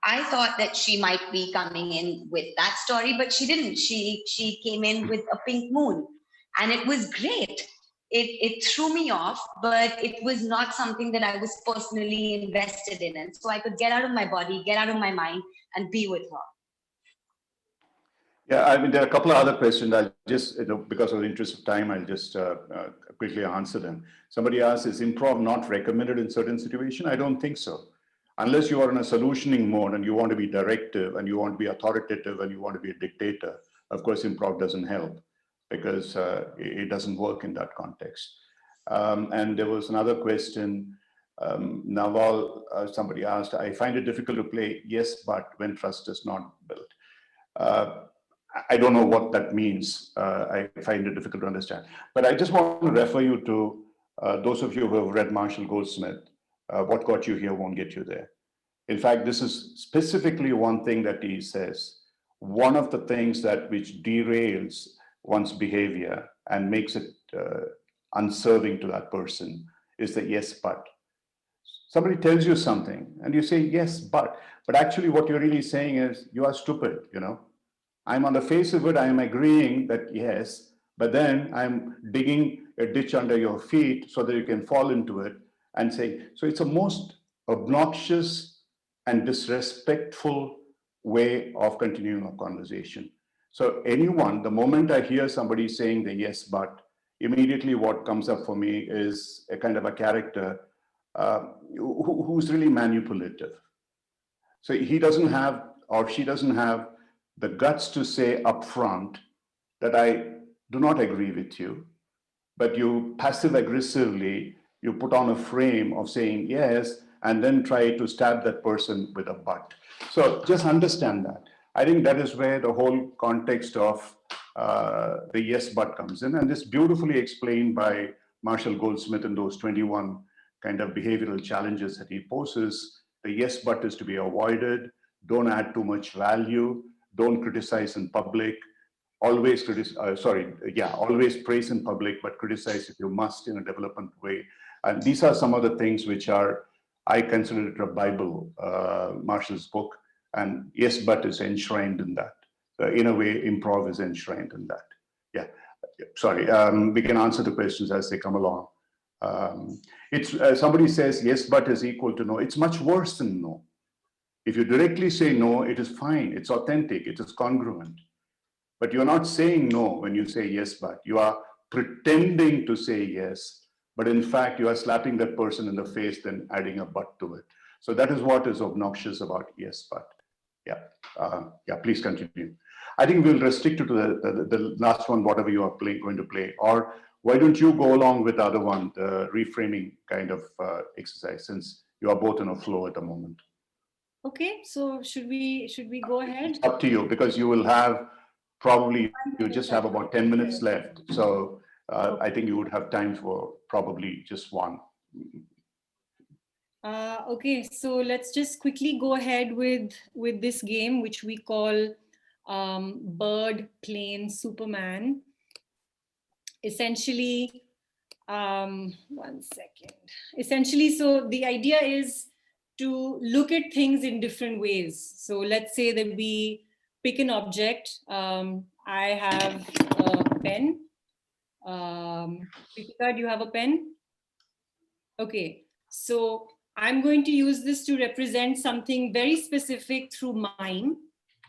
I thought that she might be coming in with that story, but she didn't. She came in with a pink moon, and it was great. It threw me off, but it was not something that I was personally invested in. And so I could get out of my body, get out of my mind, and be with her. Yeah, I mean, there are a couple of other questions. I'll just, because of the interest of time, I'll just quickly answer them. Somebody asked, is improv not recommended in certain situations? I don't think so. Unless you are in a solutioning mode and you want to be directive and you want to be authoritative and you want to be a dictator, of course, improv doesn't help because it doesn't work in that context. And there was another question. Naval, somebody asked, I find it difficult to play yes, but when trust is not built. I don't know what that means. I find it difficult to understand. But I just want to refer you to those of you who have read Marshall Goldsmith, What Got You Here Won't Get You There. In fact, this is specifically one thing that he says. One of the things that which derails one's behavior and makes it unserving to that person is the yes, but. Somebody tells you something and you say, yes, but actually what you're really saying is you are stupid, you know. I'm on the face of it, I am agreeing that yes, but then I'm digging a ditch under your feet so that you can fall into it and say, so it's a most obnoxious and disrespectful way of continuing a conversation. So anyone, the moment I hear somebody saying the yes, but, immediately what comes up for me is a kind of a character who's really manipulative. So he doesn't have, or she doesn't have, the guts to say upfront that I do not agree with you, but you passive aggressively, you put on a frame of saying yes, and then try to stab that person with a but. So just understand that. I think that is where the whole context of the yes, but comes in. And this beautifully explained by Marshall Goldsmith in those 21 kind of behavioral challenges that he poses. The yes, but is to be avoided. Don't add too much value. Don't criticize in public. Always always praise in public, but criticize if you must in a development way. And these are some of the things which are, I consider it a Bible, Marshall's book. And yes, but is enshrined in that. In a way, improv is enshrined in that. Yeah, sorry. We can answer the questions as they come along. It's somebody says yes, but is equal to no. It's much worse than no. If you directly say no, it is fine. It's authentic. It is congruent. But you're not saying no when you say yes, but. You are pretending to say yes, but in fact, you are slapping that person in the face, then adding a but to it. So that is what is obnoxious about yes, but. Yeah, please continue. I think we'll restrict it to the last one, whatever you are going to play. Or why don't you go along with the other one, the reframing kind of exercise, since you are both in a flow at the moment. Okay, so should we go ahead? It's up to you, because you will have probably, you just have about 10 minutes left. So I think you would have time for probably just one. Okay, so let's just quickly go ahead with this game, which we call Bird Plane Superman. Essentially, one second. Essentially, so the idea is to look at things in different ways. So let's say that we pick an object. I have a pen. Pritika, do you have a pen? Okay, so I'm going to use this to represent something very specific through mime.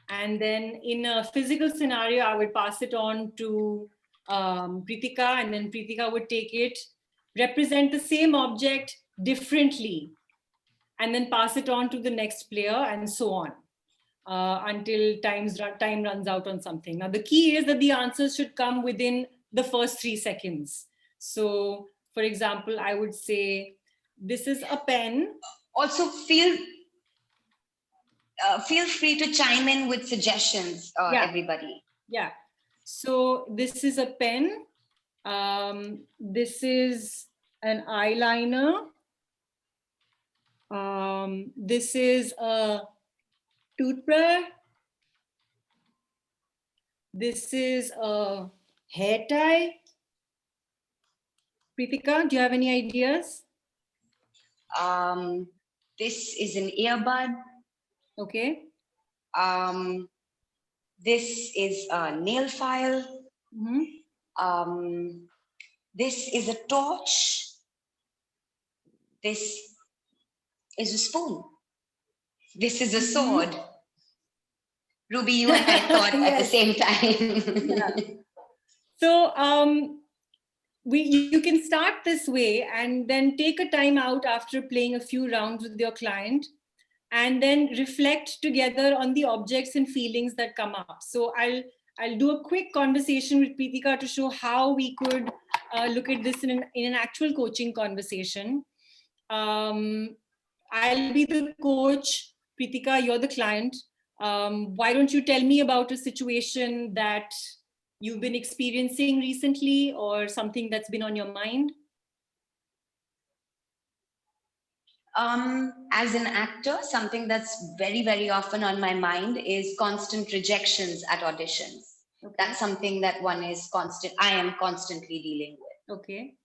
And then in a physical scenario, I would pass it on to Pritika, and then Pritika would take it, represent the same object differently, and then pass it on to the next player, and so on until time runs out on something. Now, the key is that the answers should come within the first 3 seconds. So, for example, I would say, this is a pen. Also, feel free to chime in with suggestions, everybody. Yeah. So this is a pen. This is an eyeliner. This is a toothbrush. This is a hair tie. Pritika, do you have any ideas? This is an earbud. Okay. This is a nail file. Mm-hmm. This is a torch. This is a spoon. This is a sword. Ruby, you and I thought at the same time. Yeah. So you can start this way and then take a time out after playing a few rounds with your client, and then reflect together on the objects and feelings that come up. So I'll do a quick conversation with Pritika to show how we could look at this in an actual coaching conversation. I'll be the coach. Pritika, you're the client. Why don't you tell me about a situation that you've been experiencing recently, or something that's been on your mind? As an actor, something that's very, very often on my mind is constant rejections at auditions. Okay. That's something that I am constantly dealing with. Okay.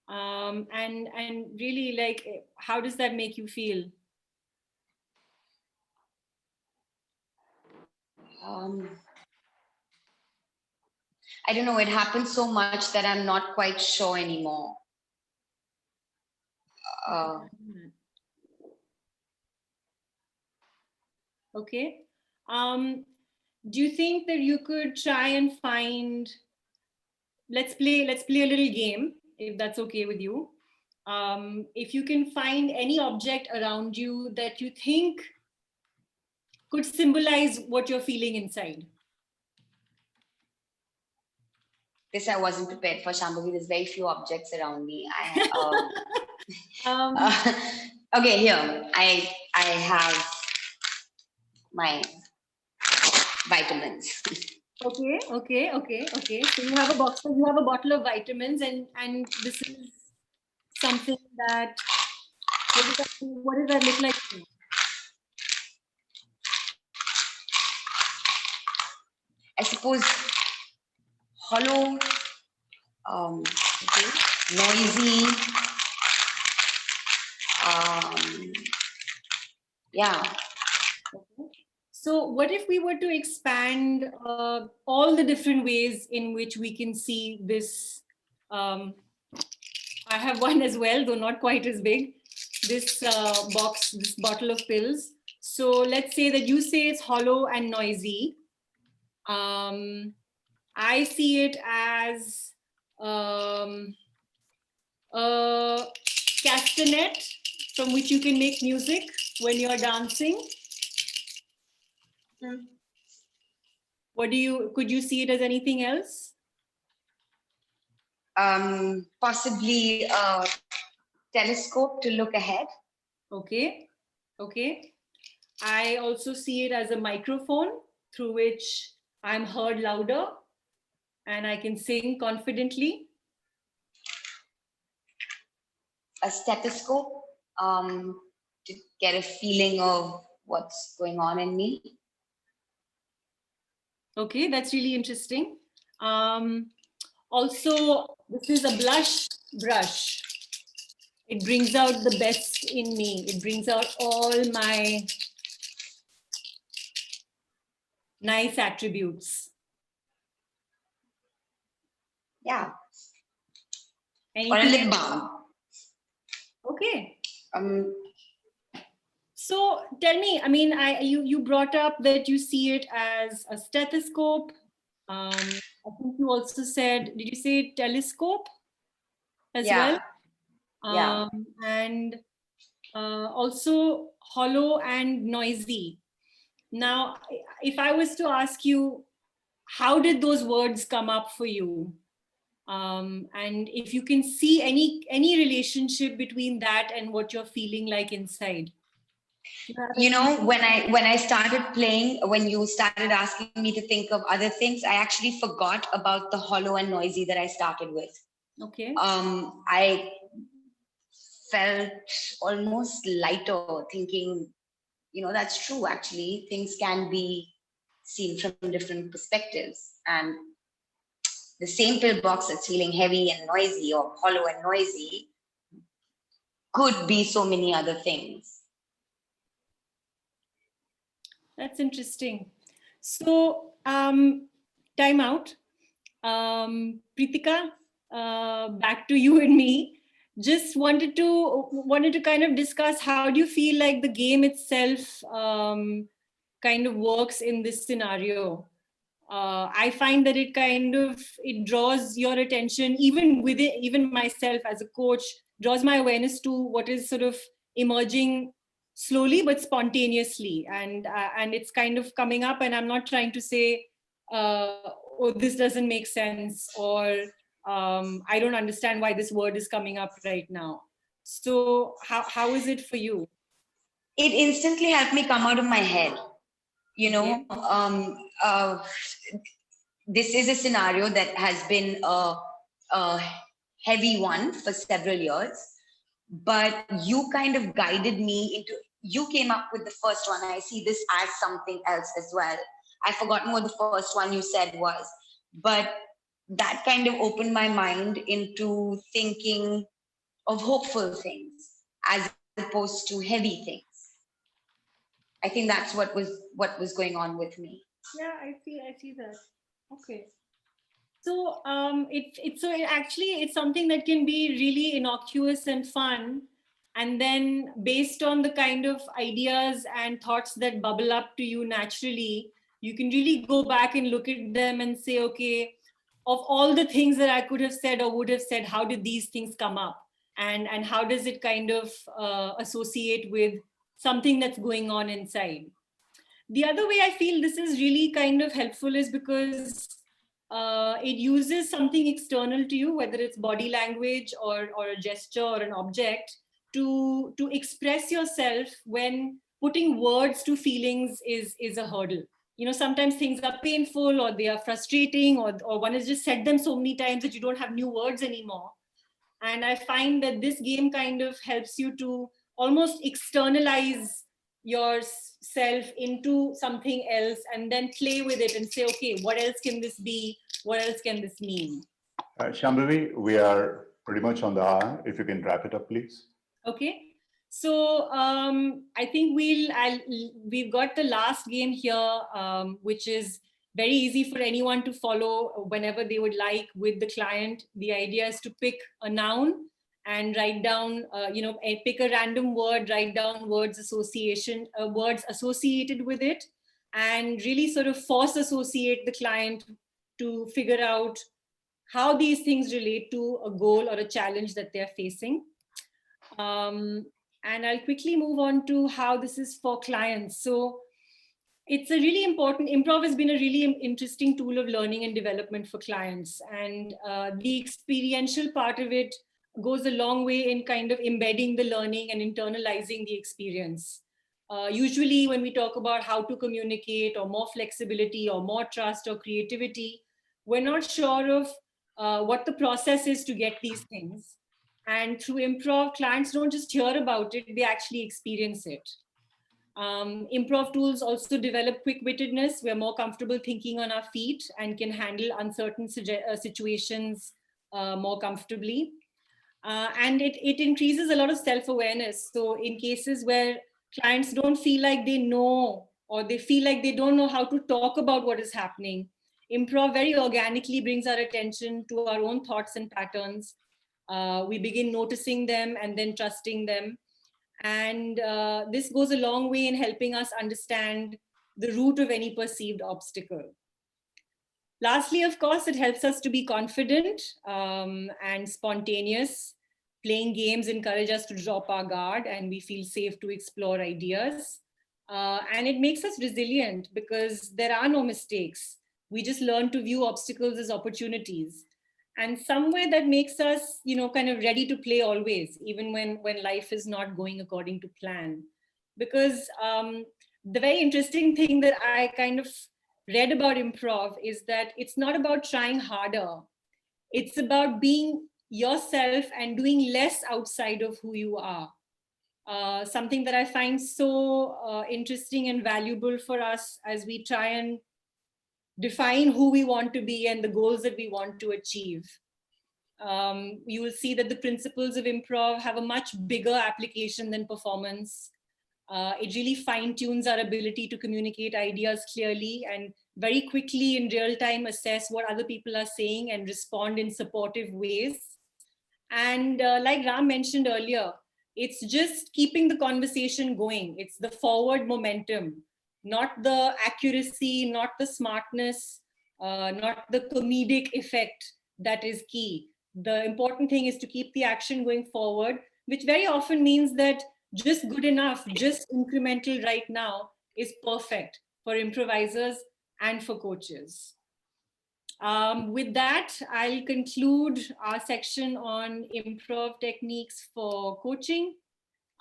And really, like, how does that make you feel? I don't know, it happens so much that I'm not quite sure anymore. Okay. Do you think that you could try and find, let's play a little game, if that's okay with you. If you can find any object around you that you think could symbolize what you're feeling inside. This I wasn't prepared for, Shambhavi. There's very few objects around me. Okay, here I have my vitamins. Okay. So you have a bottle of vitamins, and this is something that, what does that look like to you? I suppose hollow, noisy, yeah. Okay. So what if we were to expand all the different ways in which we can see this? I have one as well, though not quite as big. This this bottle of pills. So let's say that you say it's hollow and noisy. I see it as a castanet from which you can make music when you're dancing. Could you see it as anything else? Possibly a telescope to look ahead. Okay. I also see it as a microphone through which I'm heard louder and I can sing confidently. A stethoscope to get a feeling of what's going on in me. Okay, that's really interesting. Also, this is a blush brush. It brings out the best in me. It brings out all my nice attributes. Yeah. Anything or a lip else? balm. Okay. So tell me, I mean, you brought up that you see it as a stethoscope. I think you also said, did you say telescope as well? Yeah. And also hollow and noisy. Now, if I was to ask you, how did those words come up for you? And if you can see any relationship between that and what you're feeling like inside. You know, when I started playing, when you started asking me to think of other things, I actually forgot about the hollow and noisy that I started with. Okay. I felt almost lighter, thinking, you know, that's true. Actually, things can be seen from different perspectives, and the same pillbox that's feeling heavy and noisy or hollow and noisy could be so many other things. That's interesting. So, time out. Pritika, back to you and me. Just wanted to kind of discuss, how do you feel like the game itself kind of works in this scenario? I find that it draws your attention, even within, even myself as a coach, draws my awareness to what is sort of emerging slowly but spontaneously, and it's kind of coming up, and I'm not trying to say, oh, this doesn't make sense, or I don't understand why this word is coming up right now. So how is it for you? It instantly helped me come out of my head. You know, Okay. this is a scenario that has been a heavy one for several years, but you kind of guided me into, you came up with the first one. I see this as something else as well. I've forgotten what the first one you said was, but that kind of opened my mind into thinking of hopeful things as opposed to heavy things. I think that's what was going on with me. Yeah, I see that. Okay. So it's something that can be really innocuous and fun, and then based on the kind of ideas and thoughts that bubble up to you naturally, you can really go back and look at them and say, okay, of all the things that I could have said or would have said, how did these things come up, and how does it kind of associate with something that's going on inside? The other way I feel this is really kind of helpful is because it uses something external to you, whether it's body language or a gesture or an object, to express yourself when putting words to feelings is a hurdle. You know, sometimes things are painful, or they are frustrating, or one has just said them so many times that you don't have new words anymore. And I find that this game kind of helps you to almost externalize yourself into something else, and then play with it and say, okay, what else can this be? What else can this mean? Shambhavi, we are pretty much on the hour. If you can wrap it up, please. Okay. So I think we've got the last game here, which is very easy for anyone to follow whenever they would like with the client. The idea is to pick a noun and write down, pick a random word, write down words associated with it, and really sort of force associate the client to figure out how these things relate to a goal or a challenge that they're facing. And I'll quickly move on to how this is for clients. So it's a really important, improv has been a really interesting tool of learning and development for clients. And the experiential part of it goes a long way in kind of embedding the learning and internalizing the experience. Usually when we talk about how to communicate, or more flexibility, or more trust, or creativity, we're not sure of what the process is to get these things. And through improv, clients don't just hear about it, they actually experience it. Improv tools also develop quick-wittedness. We're more comfortable thinking on our feet and can handle uncertain situations more comfortably. And it increases a lot of self-awareness. So in cases where clients don't feel like they know, or they feel like they don't know how to talk about what is happening, improv very organically brings our attention to our own thoughts and patterns. We begin noticing them and then trusting them. And this goes a long way in helping us understand the root of any perceived obstacle. Lastly, of course, it helps us to be confident and spontaneous. Playing games encourage us to drop our guard and we feel safe to explore ideas. And it makes us resilient because there are no mistakes. We just learn to view obstacles as opportunities. And somewhere that makes us, kind of ready to play always, even when life is not going according to plan. Because the very interesting thing that I kind of read about improv is that it's not about trying harder. It's about being yourself and doing less outside of who you are. Something that I find so interesting and valuable for us as we try and define who we want to be and the goals that we want to achieve. You will see that the principles of improv have a much bigger application than performance. It really fine-tunes our ability to communicate ideas clearly and very quickly in real time assess what other people are saying and respond in supportive ways. And like Ram mentioned earlier, it's just keeping the conversation going. It's the forward momentum, not the accuracy, not the smartness, not the comedic effect that is key. The important thing is to keep the action going forward, which very often means that just good enough, just incremental right now is perfect for improvisers and for coaches. With that, I'll conclude our section on improv techniques for coaching.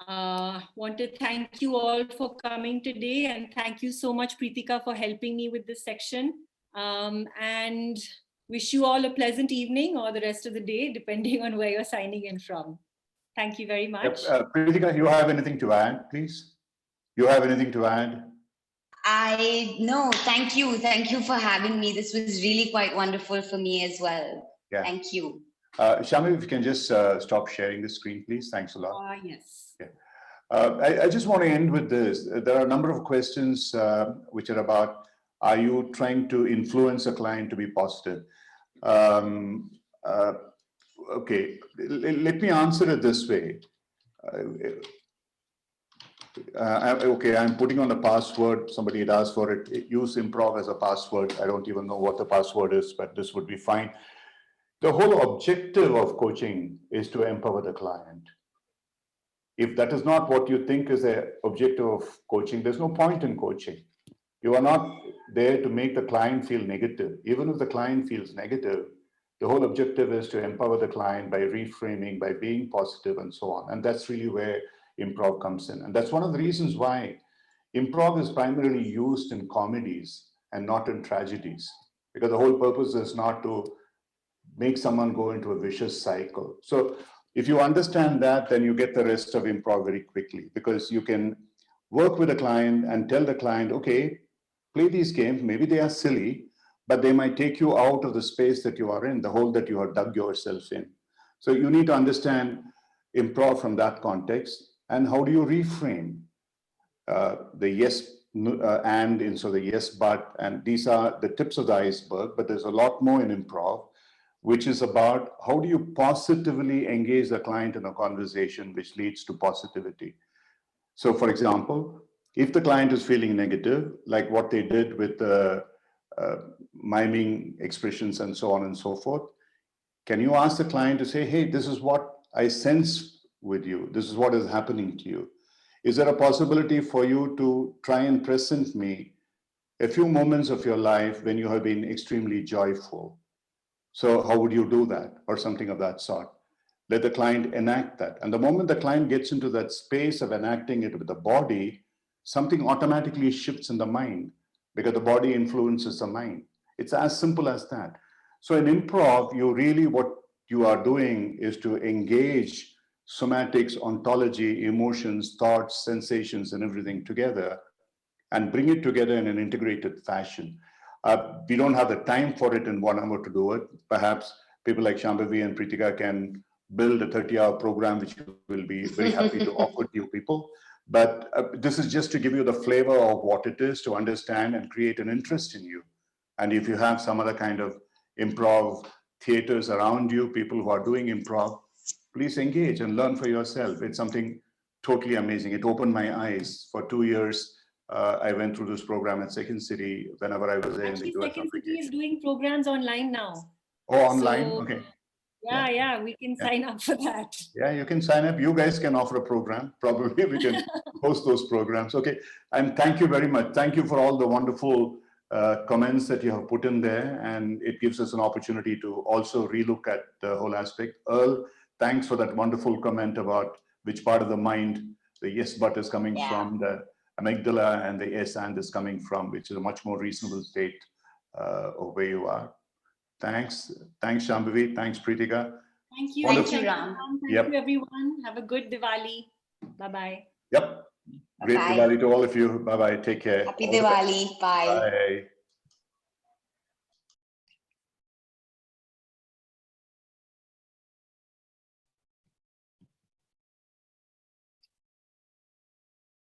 Want to thank you all for coming today, and thank you so much, Pritika, for helping me with this section. And wish you all a pleasant evening or the rest of the day, depending on where you're signing in from. Thank you very much. Pritika, you have anything to add, please? You have anything to add? No, thank you. Thank you for having me. This was really quite wonderful for me as well. Yeah. Thank you. Shami, if you can just stop sharing the screen, please. Thanks a lot. Yes. Yeah. I just want to end with this. There are a number of questions which are about, are you trying to influence a client to be positive? Okay, let me answer it this way. Okay, I'm putting on a password. Somebody had asked for it. Use improv as a password. I don't even know what the password is, but this would be fine. The whole objective of coaching is to empower the client. If that is not what you think is the objective of coaching, there's no point in coaching. You are not there to make the client feel negative. Even if the client feels negative, the whole objective is to empower the client by reframing, by being positive and so on. And that's really where improv comes in. And that's one of the reasons why improv is primarily used in comedies and not in tragedies, because the whole purpose is not to make someone go into a vicious cycle. So if you understand that, then you get the rest of improv very quickly, because you can work with a client and tell the client, okay, play these games. Maybe they are silly, but they might take you out of the space that you are in, the hole that you have dug yourself in. So you need to understand improv from that context. And how do you reframe the yes and instead of the yes but? And these are the tips of the iceberg, but there's a lot more in improv, which is about how do you positively engage the client in a conversation which leads to positivity. So for example, if the client is feeling negative, like what they did with the miming expressions and so on and so forth, can you ask the client to say, hey, this is what I sense with you. This is what is happening to you. Is there a possibility for you to try and present me a few moments of your life when you have been extremely joyful? So how would you do that? Or something of that sort. Let the client enact that. And the moment the client gets into that space of enacting it with the body, something automatically shifts in the mind, because the body influences the mind. It's as simple as that. So in improv, what you are doing is to engage somatics, ontology, emotions, thoughts, sensations, and everything together, and bring it together in an integrated fashion. We don't have the time for it in 1 hour to do it. Perhaps people like Shambhavi and Pritika can build a 30-hour program, which will be very happy to offer to you people. But this is just to give you the flavor of what it is, to understand and create an interest in you. And if you have some other kind of improv theaters around you, people who are doing improv, please engage and learn for yourself. It's something totally amazing. It opened my eyes. For 2 years, I went through this program at Second City whenever I was there in the Actually, US. Second City is doing programs online now. Oh, online? So, Okay. yeah, we can sign up for that. Yeah, you can sign up. You guys can offer a program. Probably we can host those programs. Okay. And thank you very much. Thank you for all the wonderful comments that you have put in there. And it gives us an opportunity to also relook at the whole aspect. Earl, thanks for that wonderful comment about which part of the mind the yes but is coming from, the amygdala, and the yes and is coming from, which is a much more reasonable state of where you are. Thanks. Thanks, Shambhavi. Thanks, Pritika. Thank you. Thank you, Thank Ram. you, everyone. Have a good Diwali. Bye-bye. Yep. Great Bye-bye. Diwali to all of you. Bye-bye. Take care. Happy All the best. Diwali. Bye. Bye.